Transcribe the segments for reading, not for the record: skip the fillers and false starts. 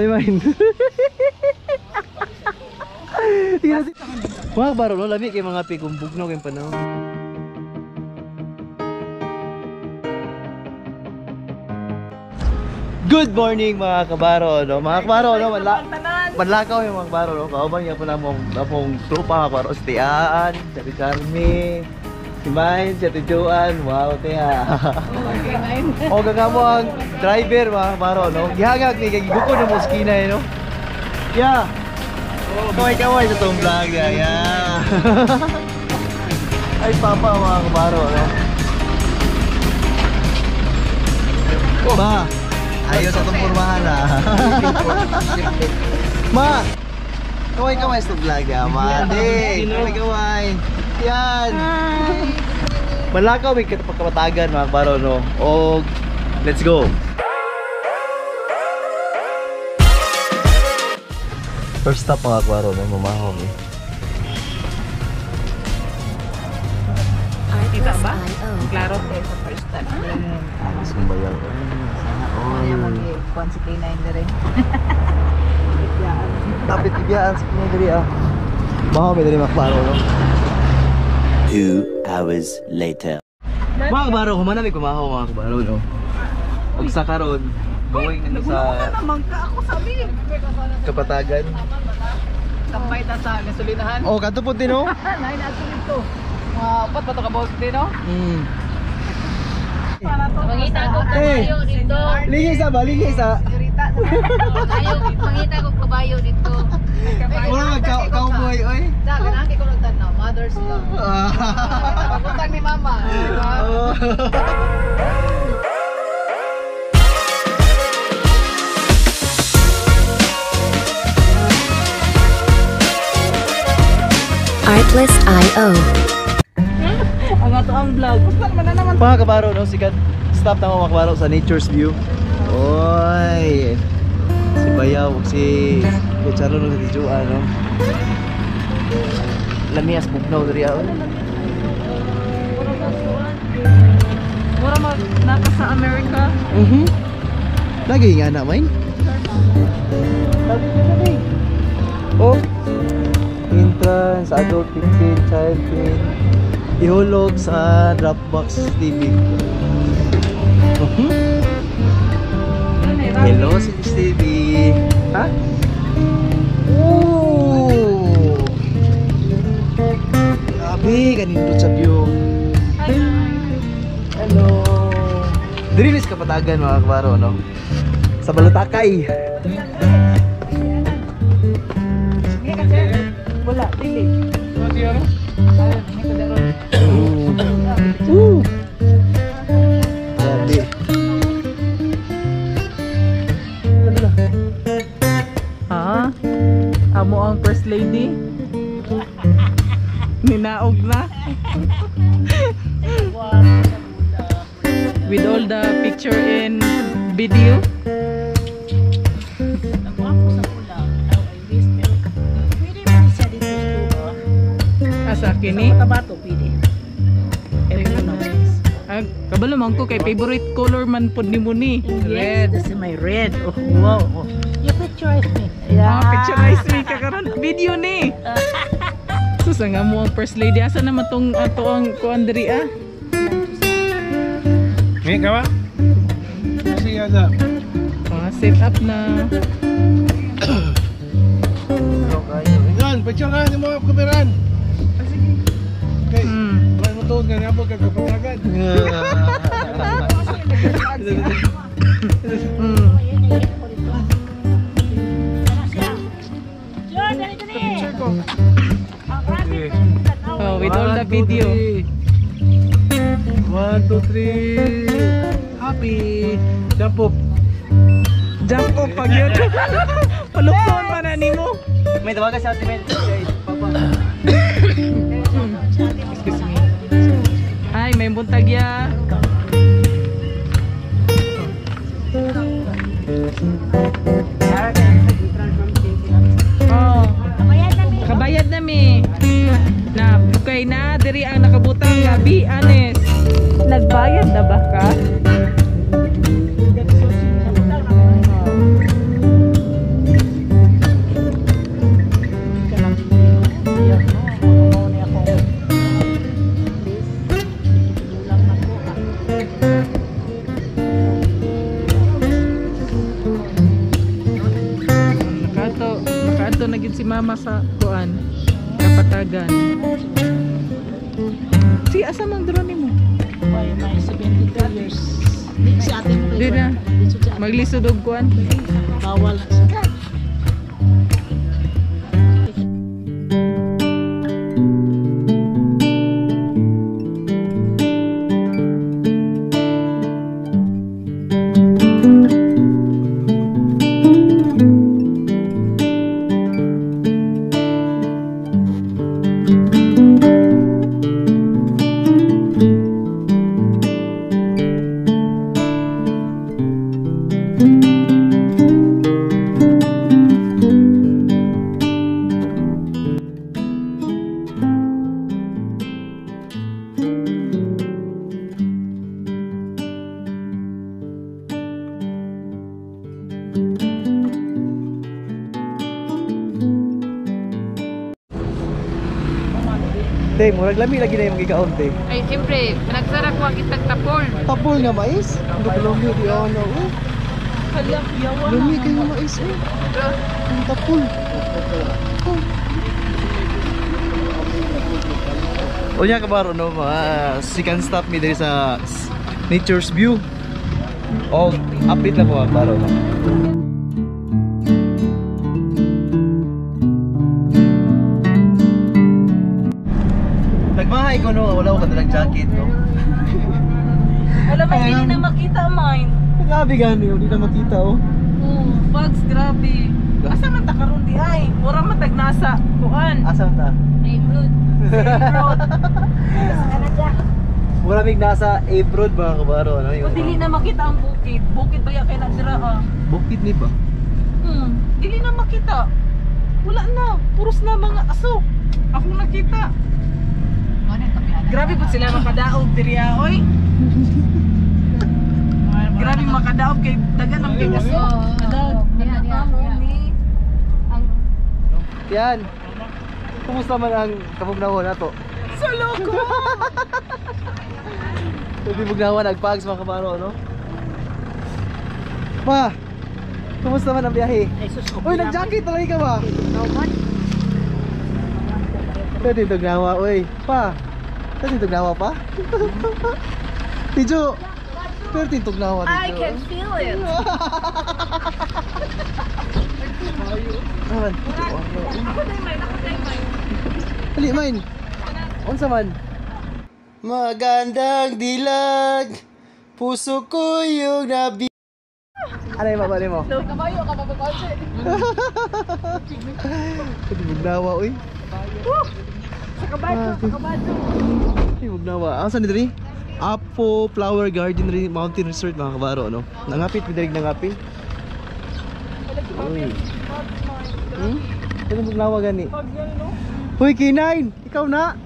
Ay, main. Mga baro, no? Lami kay mga pikumbog no kayong panahon. Good morning mga kabaro, no? Mga kabaro, no? Manlakaw yung mga kabaro, no? Kauban niya po na mong trupa mga kabaro. Si Tiaan, si Ate Carmi, si Main, si Ate Joan. Wow, Tia. O gagamo ang driver mga kabaro, no? Gihagag ni Gagibuko na Moskina, no? Yeah. Kaway-kaway sa itong vlog niya, yeah. Ay, papa mga kabaro, no? Ma! Ayos sa itong pormahan, ha? Ma! Kaway-kaway sa itong vlog niya, ma. Di! Kaway-kaway! Yan! Malakaw, may kapatagan mga kabaro, no? O, let's go! First stop mga kabaro, no? Mamahong eh. Kita ba? Klaro tayo sa first step. Mas kumbayang. Ano mag-ikuan si K9 na rin. Tapit ibiyaan sa mga diri ah. Mahong may diri mga kabaro, no? 2 hours later. Mga kabaro, humana may kumahong mga kabaro, no? Huwag sa karon, going na sa naman ka ako sabi. kapatagan. Kampay ta sa gasolinahan. Oh, kanto po din, no? Nahin natin ito. Mga upat pa ito kabawag din, no? Pangita ko Hey! kabayo dito. Ligay sa ba? Ligay sa... Kabayo, pangita ko kabayo dito. Wala mag-cowboy, oy. Sa kanang ko nagtan na, mother's love. Pagpuntan ni mama. Artlist.io. Ang ato ang vlog. Puslan man na naman. Mga kabaro, no? Sikat. Stop na mga kabaro sa Nature's View. Oy! Si Bayaw, si Charo, no? Si Tijuan, no? Lamias bugnaw dari ako. Mura mag naka sa America. Lagi nga na, main? Oh! Entrance, adult 15, child 10. Ihulog sa Dropbox TV. Hello, si TV. Ha? Oh! Grabe, kanindot sa view. Hello. Dirilis kapatagan mga kabaro, no? Sa Balutakay. Wala, dili. Grabe. Ha? Amo ang first lady? Ninaog na? With all the picture and video? Asa kini? Kabato, pwede. Kabalo man ko kay favorite color man pod ni mo ni. Red. This is my red. Oh, wow. You picturize me. Picturize me kakaron video ni. Susa nga mo ang first lady. Asa naman tong ato ang kuan diri ah? May kawa? Sige ada. Set up na. Yan, picture ka ni mo kameran. Okay. Wala mo tuod nga niya ka kapatagan. Oh, with all the video. 1, 2, 3. Happy. Jump up. Jump up pag yun. Palukson man na nimo. May tawagan sa atin, Papa. Excuse me. Ay, may buntagya. Oh. Kabayad na mi. Na, okay na. Diri ang nakabutang gabi, Anes. Nagbayad na ba ka? na gid si mama sa kuan. Kapatagan. Si asa man drone nimo? Why, may 72 years. Di si ate mo. Di na. Maglisod og kuan. Bawal na siya. Te, murag lami lagi na yung magigaon, te. Ay, siyempre, nagsara ko ang kitag tapol. Tapol nga mais. Ang lumi di ano. Hala, yawa. Lumi kayo mais eh. Ang tapol. O niya kabaro no, she can stop me there sa nature's view. O update lang ko kabaro no. Nagmahay ko no, wala ko kadalang jacket no. Alam mo, hindi na makita mine. Grabe gani, hindi na makita oh. Bugs, grabe. Asa man ta karon di ay? Mura man tag nasa kuan. Asan ta? Neighborhood. Mura mig nasa Abroad mga kabaro no. O dili na makita ang bukid. Bukid ba ya kay nagdira ah? Bukid ni ba? Dili na makita. Wala na, puros na mga aso. Ako nakita. Grabe po sila makadaog diri oy. Grabe makadaog kay dagan ang kay aso. Kadaog. Yan. Kumusta man ang kabugnawan nato? Sa loko. Hindi bugnawan nagpags mga kabaro no. Pa. Kumusta man ang biyahe? Uy, nag-jacket talaga ka ba? Pwede tugnawa, uy. Pa. Pwede tugnawa pa? Tijo. Pwede tugnawa dito. I can feel it. Naman. Ako day may. Dali, main. Unsa man? Magandang dilag. Puso ko yung nabi. Ano yung mabali mo? Kabayo ka mapapalse. Pwede magnawa, uy. Sa kabadyo. Ay, magnawa. Ang saan dito rin? Apo Flower Garden Mountain Resort mga kabaro, no? Nangapit, pidarig nangapit. Uy. Pwede magnawa gani. Uy, K9! Ikaw na!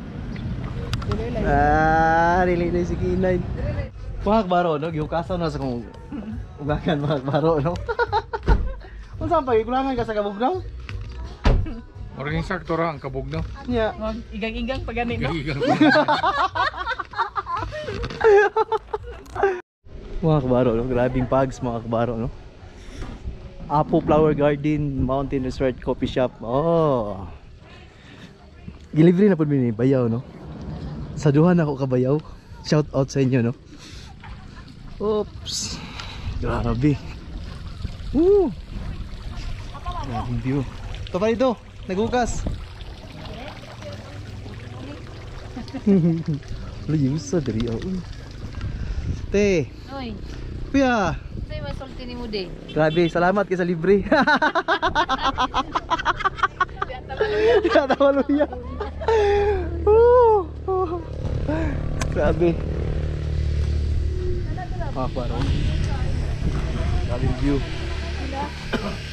Relate na si K9. Mga kabaro, no? Gihukasan na sa kong ugakan mga kabaro, no? Kung saan pa, ikulangan ka sa kabugnaw? Maraming sakto ra ang kabugnaw. Yeah. Igang-igang pa gani no. Mga kabaro, no? Grabing pags mga kabaro, no? Apo Flower Garden Mountain Resort Coffee Shop. Oh. Gilibre na po ni bayaw, no? Sa duhan ako kabayaw. Shout out sa inyo, no? Oops. Grabe. Woo. Grabing view. Ito pa ito. Nagukas. Wala yung isa dari ako. Te. Oy, Kuya. sa'yo masulti ni mo de. Grabe, salamat kay sa libre. Tatawaluya. Grabe. Paro. Grabe view.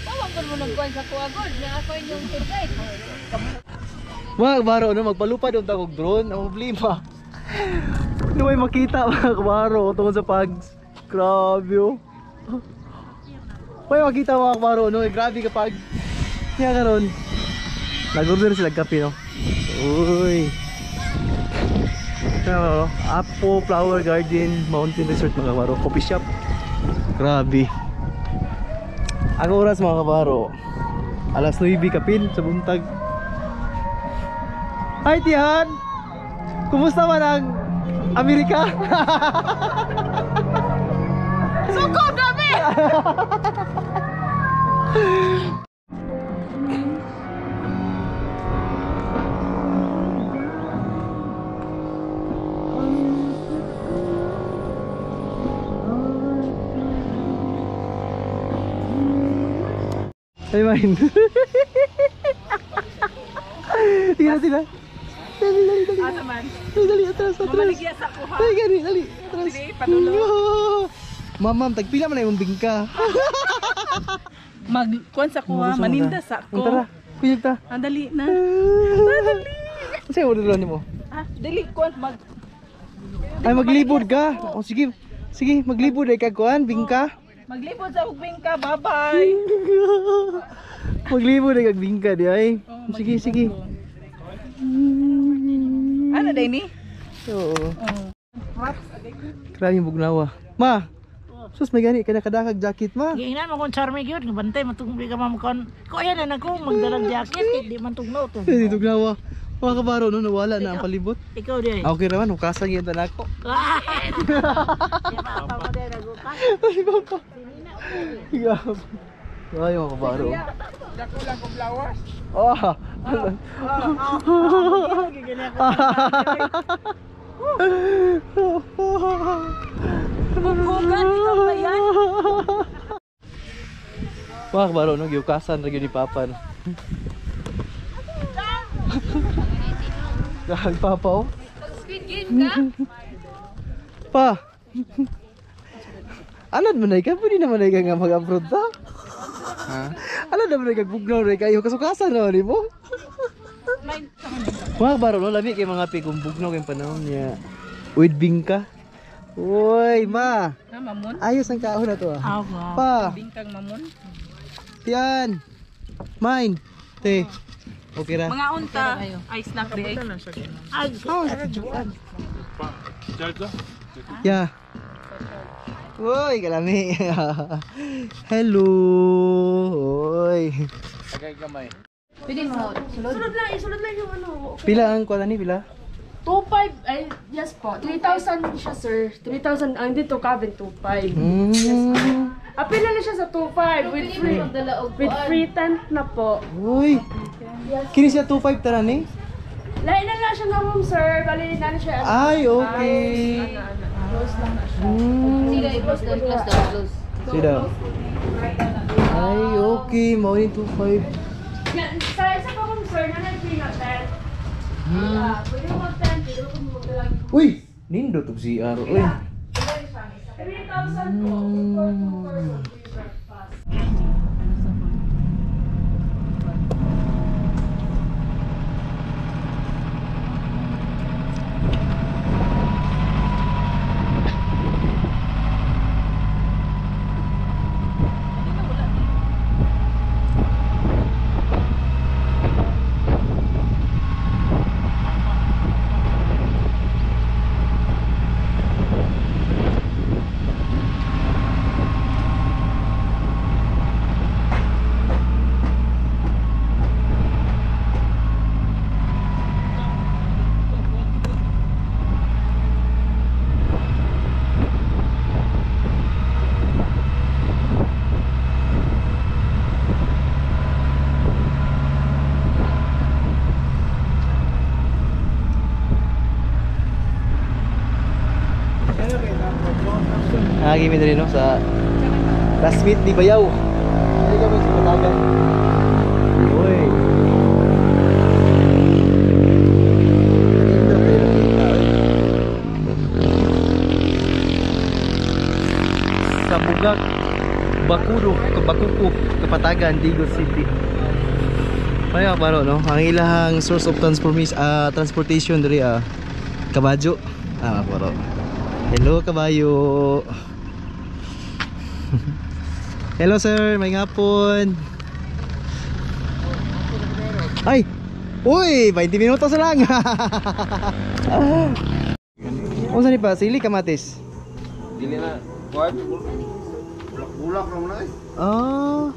Tawag ko mo nagkuhan sa Kuagod. Na ako yung tour guide. Mga kabaro, no, magpalupad yung tagog drone. Ang problema, hindi may makita mga kabaro tungkol sa pags. Grabe oh. May makita mga kabaro, no, grabe kapag niya karon. Nag-order sila kape, no. Uy. Ano, Apo Flower Garden Mountain Resort mga kabaro, coffee shop. Grabe. Ang oras mga kabaro, Alas 9 kapin sa buntag. Hi Tihan! Kumusta man ang Amerika? Suko dami! Ay main. Tira. Dali. Asa man? Dali, atras. Mamaligya sa kuha. Dali, atras. Dili, padulo. Mamam, tagpila man na yung bingka. Magkuan sa kuha, maninda sa ko. Tara, piyag ta. Dali na. Ano sa'yo order mo? Dili kuan Ay, maglibod ka. O, sige, maglibod ay kakuan, bingka. maglibot sa ubing ka. Bye-bye. Maglibod ay kagbingka di ay. Sige. Ano day ni? Oo. Grabe yung bugnawa. Ma! Sus, may gani ka nakadakag jacket, ma. Giingnan mo kung charming yun, bantay matungbi ka mamukon. Ko ayan na ako magdalag jacket, di man tugnaw to. Hindi bugnawa. Mga kabaro no, nawala na ang palibot. Ikaw di. Okay raman, hukasan yun na ako. Di ba pa mo din nagukas? Ay, papa. Ay, mga kabaro. Dako lang kong lawas. Oh. Bubugan ikaw ba yan? Mga kabaro, no, giukasan rin yun ni Papa. No? Dahil Papa, oh. Squid Game ka? Pa! Anad man ka? Pwede naman ka nga mag-abroad ta? Ha? Anad naman ka bugnaw rin kayo? Kasukasan naman mo? Mga kabaro, no, lami kay mga pikong bugnaw kayong panahon niya. With bingka. Uy, ma! Mamon? Ayos ang kahon na to ah. Ako. Pa! Bingkang mamon? Tiyan! Mine! Te! Okay ra? Mga unta. Ay, snack di ay. Ay, Yeah. Uy, kalami. Hello. Uy. Tagay kamay. Pwede mo. Isulod lang yung ano. Pila ang kuha ni pila? 2,500, ay, yes po. 3,000 siya, sir. 3,000, ang dito cabin, 2,500. Apil na siya sa 2,500 with free tent na po. Uy. Kini siya 2.5 tara ni? Lain na lang siya na room, sir. Bali na siya. Ay, okay. Close lang na siya. Sige, close down. Sida. Ay, okay. Mao ni 2.5. Yan, sa isa pa room, sir, na nag-free na tent. Pwede mo mag-tent, pwede mo mag-tent. Uy, nindo to si Aro. Uy. 3,000 po. For 2 person, free breakfast. Nagimi na rin no, sa last meet ni Bayaw. Hindi kami sa Patagan. Uy. Kanina pero kita. Sa Bugak, Bakudo, Bakuko, Kapatagan, Digos City. Kaya paro no, ang ilahang source of transportation diri Kabadyo. Paro. Hello kabayo. Hello sir, may hapon. Ay! Uy! 20 minutos lang! Ano saan pa? Sili kamatis? Dili na. Kuwan. Bulak-bulak naman na eh. Ah.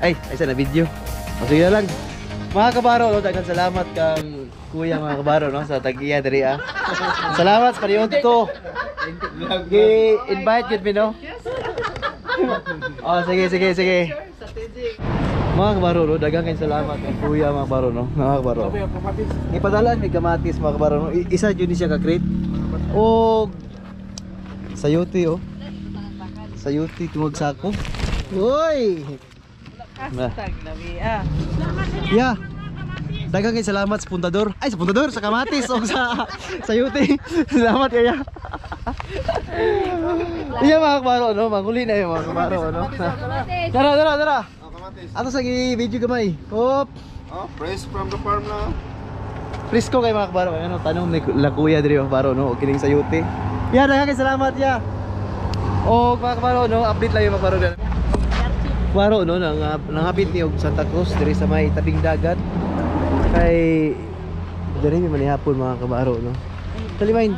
Ay sa na video. O sige na lang. Mga kabaro, no, daghang salamat kang kuya mga kabaro, no, sa tagiya diri ah. Salamat sa paniudto to. Gi-invite gid mi, no. Oh, sige. Mga kabaro, no, daghang kay salamat kang kuya mga kabaro, no. Mga kabaro. Ipadalan mi kamatis mga kabaro, no. Isa jud ni siya ka crate. O sayuti, oh. Sayuti tungog sako. Uy! Hashtag labi ah. Yeah. Daghang kay salamat sa puntador. Ay, sa puntador, sa kamatis o sa sayuti. Salamat kaya. Iya mga kabaro, no? Manguli na yung mga kabaro, no? Tara. Ato sa video gamay. Hop. Oh, fresh from the farm na. Frisco kay mga kabaro. Ano, tanong ni la kuya diri mga kabaro, no? O kining sayuti. Yeah, daghang kay salamat ya. O mga kabaro, no? Update lang yung mga kabaro. Kabaro, no? Nangapit ni og Santa Cruz diri sa may tabing dagat. Kay diri mi manihapon mga kabaro, no? Talimain.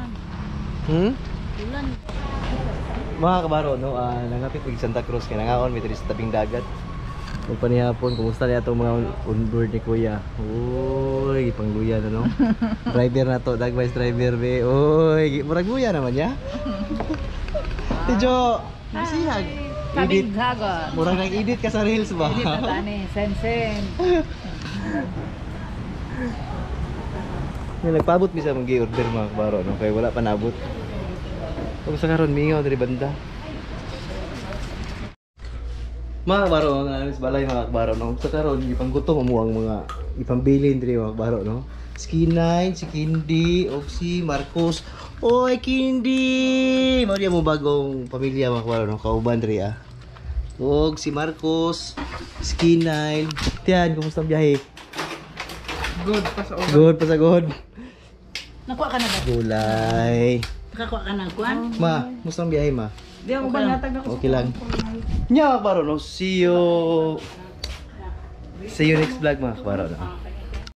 Mga kabaro, no? Nangapit og Santa Cruz kay nangaon mi diri sa tabing dagat. Ug panihapon, kumusta niya itong mga onboard ni kuya? Uy, pangluya na, no? Driver na to, dagwise driver be. Uy, murag luya naman niya. Tidyo, bisihag. Edit. Murag nag-edit ka sa reels ba? Edit na tani, sen. Nagpabot mi sa mga order mga kabaro, no? Kaya wala pa nabot. Kung sa karon mingaw diri banda. Mga kabaro, ang balay mga kabaro, no? Sa karon ipanggutom mo ang mga ipambilin diri mga kabaro, no? Si Kinay, si Kindi, og si Marcos. Oy, Kindi! Mao diya mo bagong pamilya mga kabaro, no? Kauban diri ah. Og si Marcos, si Kinay. Tiyan, kumusta ang biyahe? Good pa sa Good pa sa good. Nakuha ka na ba? Gulay. Nakakuha ka na kuan? Ma, kumusta ang biyahe ma? Di ako ba natag ako. Okay lang. Nya mga kabaro, no? See you next vlog mga kabaro, no?